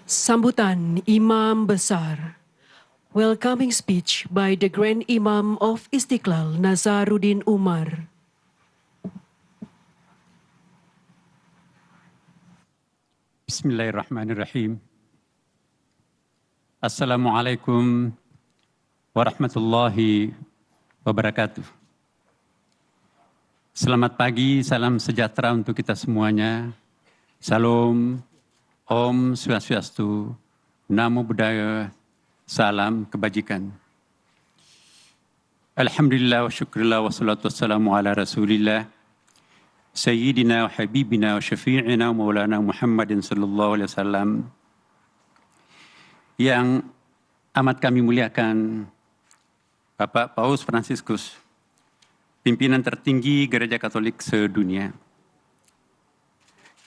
Sambutan Imam Besar. Welcoming speech by the Grand Imam of Istiqlal, Nazaruddin Umar. Bismillahirrahmanirrahim. Assalamualaikum warahmatullahi wabarakatuh. Selamat pagi, salam sejahtera untuk kita semuanya. Salam, Om Swastiastu, Namo Buddhaya, salam kebajikan. Alhamdulillah wa syukurillah wa salatu wassalamu ala rasulillah. Sayyidina wa habibina wa syafi'ina wa maulana Muhammadin sallallahu alaihi wasallam. Yang amat kami muliakan Bapak Paus Fransiskus, pimpinan tertinggi Gereja Katolik sedunia.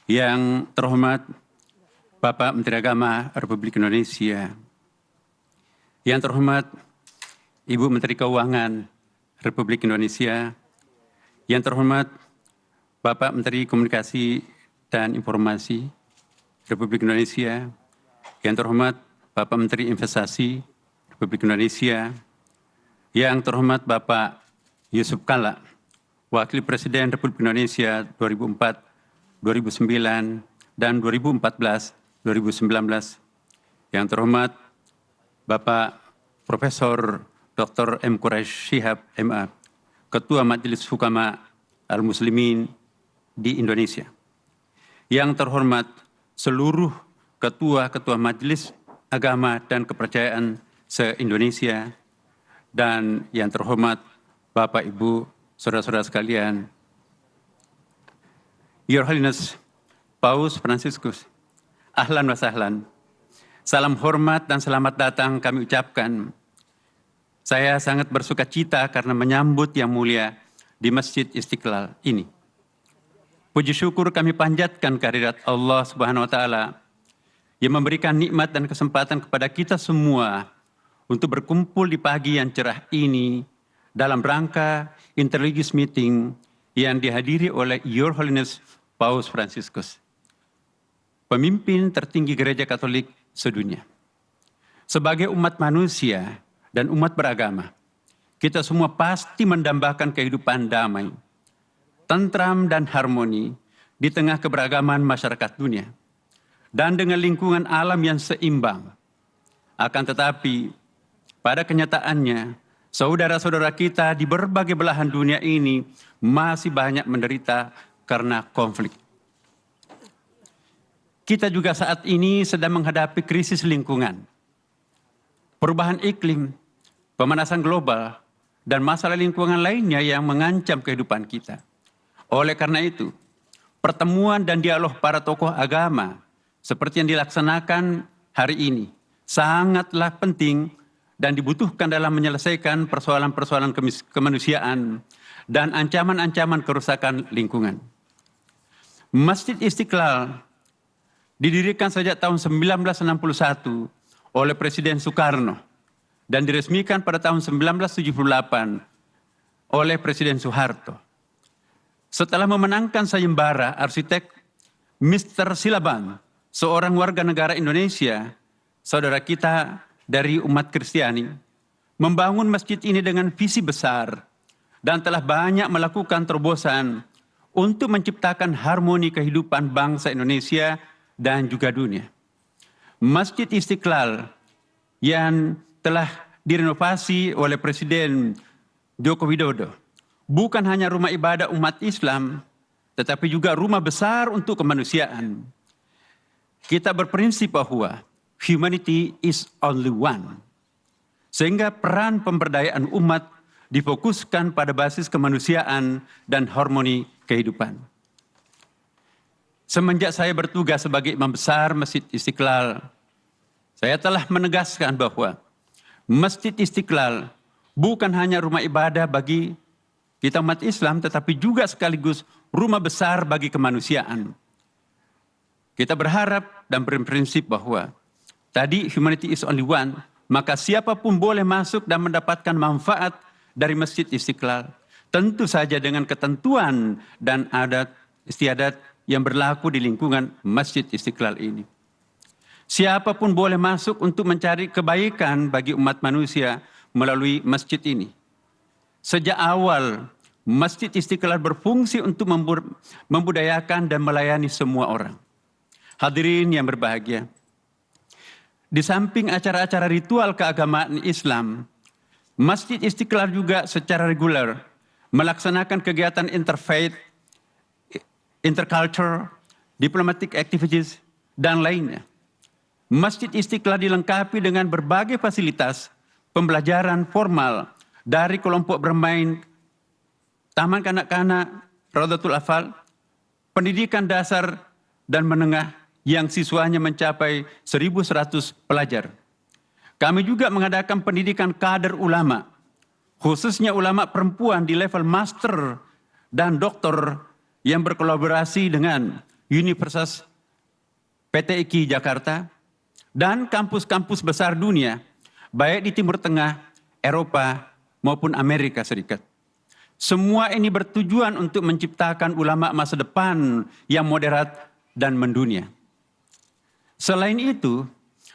Yang terhormat Bapak Menteri Agama Republik Indonesia. Yang terhormat Ibu Menteri Keuangan Republik Indonesia. Yang terhormat Bapak Menteri Komunikasi dan Informasi Republik Indonesia. Yang terhormat Bapak Menteri Investasi Republik Indonesia. Yang terhormat Bapak Yusuf Kalla, Wakil Presiden Republik Indonesia 2004, 2009, dan 2014, 2019. Yang terhormat Bapak Profesor Dr. M. Quraish Shihab, MA, Ketua Majelis Hukama Al-Muslimin di Indonesia. Yang terhormat seluruh ketua-ketua Majelis Agama dan Kepercayaan se-Indonesia, dan yang terhormat Bapak, Ibu, saudara-saudara sekalian, Your Holiness Paus Fransiskus, ahlan wa sahlan. Salam hormat dan selamat datang kami ucapkan. Saya sangat bersuka cita karena menyambut yang mulia di Masjid Istiqlal ini. Puji syukur kami panjatkan kehadirat Allah Subhanahu wa taala yang memberikan nikmat dan kesempatan kepada kita semua untuk berkumpul di pagi yang cerah ini dalam rangka interreligious meeting yang dihadiri oleh Your Holiness Paus Fransiskus, pemimpin tertinggi Gereja Katolik sedunia. Sebagai umat manusia dan umat beragama, kita semua pasti mendambakan kehidupan damai, tentram dan harmoni di tengah keberagaman masyarakat dunia dan dengan lingkungan alam yang seimbang. Akan tetapi, pada kenyataannya, saudara-saudara kita di berbagai belahan dunia ini masih banyak menderita karena konflik. Kita juga saat ini sedang menghadapi krisis lingkungan, perubahan iklim, pemanasan global, dan masalah lingkungan lainnya yang mengancam kehidupan kita. Oleh karena itu, pertemuan dan dialog para tokoh agama seperti yang dilaksanakan hari ini sangatlah penting dan dibutuhkan dalam menyelesaikan persoalan-persoalan kemanusiaan dan ancaman-ancaman kerusakan lingkungan. Masjid Istiqlal didirikan sejak tahun 1961 oleh Presiden Soekarno dan diresmikan pada tahun 1978 oleh Presiden Soeharto. Setelah memenangkan sayembara arsitek Mr. Silaban, seorang warga negara Indonesia, saudara kita dari umat Kristiani, membangun masjid ini dengan visi besar dan telah banyak melakukan terobosan untuk menciptakan harmoni kehidupan bangsa Indonesia dan juga dunia. Masjid Istiqlal yang telah direnovasi oleh Presiden Joko Widodo bukan hanya rumah ibadah umat Islam, tetapi juga rumah besar untuk kemanusiaan. Kita berprinsip bahwa humanity is only one. Sehingga peran pemberdayaan umat difokuskan pada basis kemanusiaan dan harmoni kehidupan. Semenjak saya bertugas sebagai imam besar Masjid Istiqlal, saya telah menegaskan bahwa Masjid Istiqlal bukan hanya rumah ibadah bagi kita umat Islam, tetapi juga sekaligus rumah besar bagi kemanusiaan. Kita berharap dan berprinsip bahwa tadi humanity is only one, maka siapapun boleh masuk dan mendapatkan manfaat dari Masjid Istiqlal. Tentu saja dengan ketentuan dan adat istiadat yang berlaku di lingkungan Masjid Istiqlal ini. Siapapun boleh masuk untuk mencari kebaikan bagi umat manusia melalui masjid ini. Sejak awal, Masjid Istiqlal berfungsi untuk membudayakan dan melayani semua orang. Hadirin yang berbahagia, di samping acara-acara ritual keagamaan Islam, Masjid Istiqlal juga secara reguler melaksanakan kegiatan interfaith, interculture, diplomatic activities, dan lainnya. Masjid Istiqlal dilengkapi dengan berbagai fasilitas pembelajaran formal dari kelompok bermain, taman kanak-kanak, Raudatul Atfal, pendidikan dasar dan menengah yang siswanya mencapai 1.100 pelajar. Kami juga mengadakan pendidikan kader ulama, khususnya ulama perempuan di level master dan doktor yang berkolaborasi dengan Universitas PTIQ Jakarta dan kampus-kampus besar dunia, baik di Timur Tengah, Eropa, maupun Amerika Serikat. Semua ini bertujuan untuk menciptakan ulama masa depan yang moderat dan mendunia. Selain itu,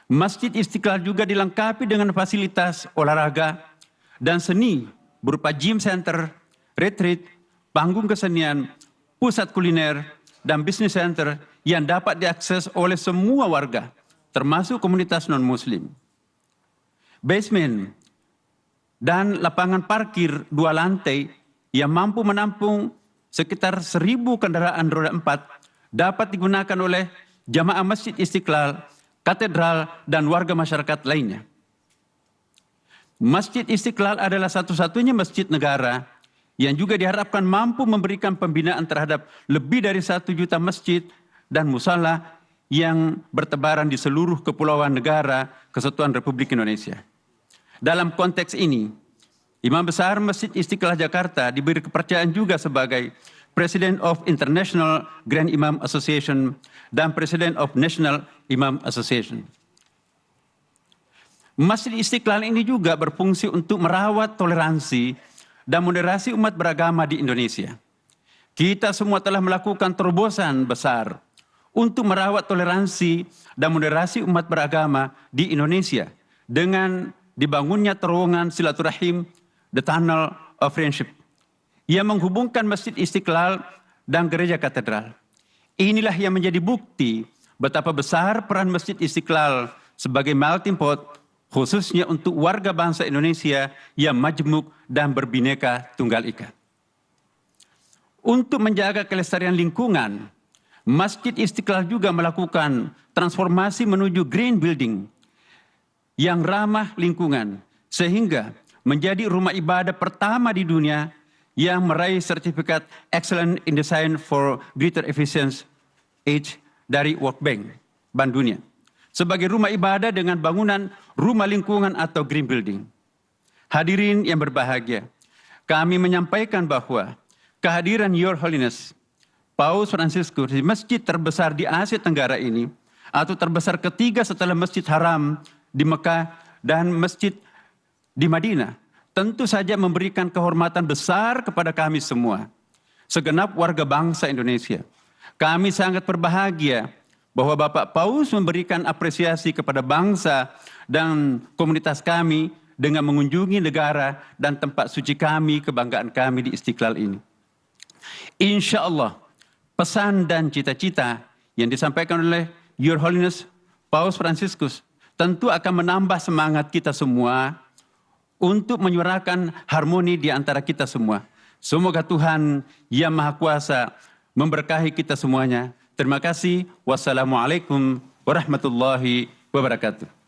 Masjid Istiqlal juga dilengkapi dengan fasilitas olahraga dan seni berupa gym center, retreat, panggung kesenian, pusat kuliner, dan bisnis center yang dapat diakses oleh semua warga, termasuk komunitas non-muslim. Basement dan lapangan parkir 2 lantai yang mampu menampung sekitar 1.000 kendaraan roda 4 dapat digunakan oleh jamaah Masjid Istiqlal, katedral, dan warga masyarakat lainnya. Masjid Istiqlal adalah satu-satunya masjid negara yang juga diharapkan mampu memberikan pembinaan terhadap lebih dari 1 juta masjid dan musala yang bertebaran di seluruh kepulauan negara Kesatuan Republik Indonesia. Dalam konteks ini, Imam Besar Masjid Istiqlal Jakarta diberi kepercayaan juga sebagai President of International Grand Imam Association dan President of National Imam Association. Masjid Istiqlal ini juga berfungsi untuk merawat toleransi dan moderasi umat beragama di Indonesia. Kita semua telah melakukan terobosan besar untuk merawat toleransi dan moderasi umat beragama di Indonesia dengan dibangunnya terowongan silaturahim, the Tunnel of Friendship, yang menghubungkan Masjid Istiqlal dan Gereja Katedral. Inilah yang menjadi bukti betapa besar peran Masjid Istiqlal sebagai melting pot, khususnya untuk warga bangsa Indonesia yang majmuk dan berbineka tunggal ika. Untuk menjaga kelestarian lingkungan, Masjid Istiqlal juga melakukan transformasi menuju green building yang ramah lingkungan, sehingga menjadi rumah ibadah pertama di dunia yang meraih sertifikat Excellent in Design for Greater Efficiency H dari World Bank, Bank Dunia, sebagai rumah ibadah dengan bangunan rumah lingkungan atau green building. Hadirin yang berbahagia, kami menyampaikan bahwa kehadiran Your Holiness Paus Fransiskus di masjid terbesar di Asia Tenggara ini, atau terbesar ketiga setelah Masjid Haram di Mekah dan masjid di Madinah, tentu saja memberikan kehormatan besar kepada kami semua, segenap warga bangsa Indonesia. Kami sangat berbahagia bahwa Bapak Paus memberikan apresiasi kepada bangsa dan komunitas kami dengan mengunjungi negara dan tempat suci kami, kebanggaan kami di Istiqlal ini. Insya Allah, pesan dan cita-cita yang disampaikan oleh Your Holiness Paus Fransiskus tentu akan menambah semangat kita semua untuk menyuarakan harmoni di antara kita semua. Semoga Tuhan yang Maha Kuasa memberkahi kita semuanya. Terima kasih. Wassalamualaikum warahmatullahi wabarakatuh.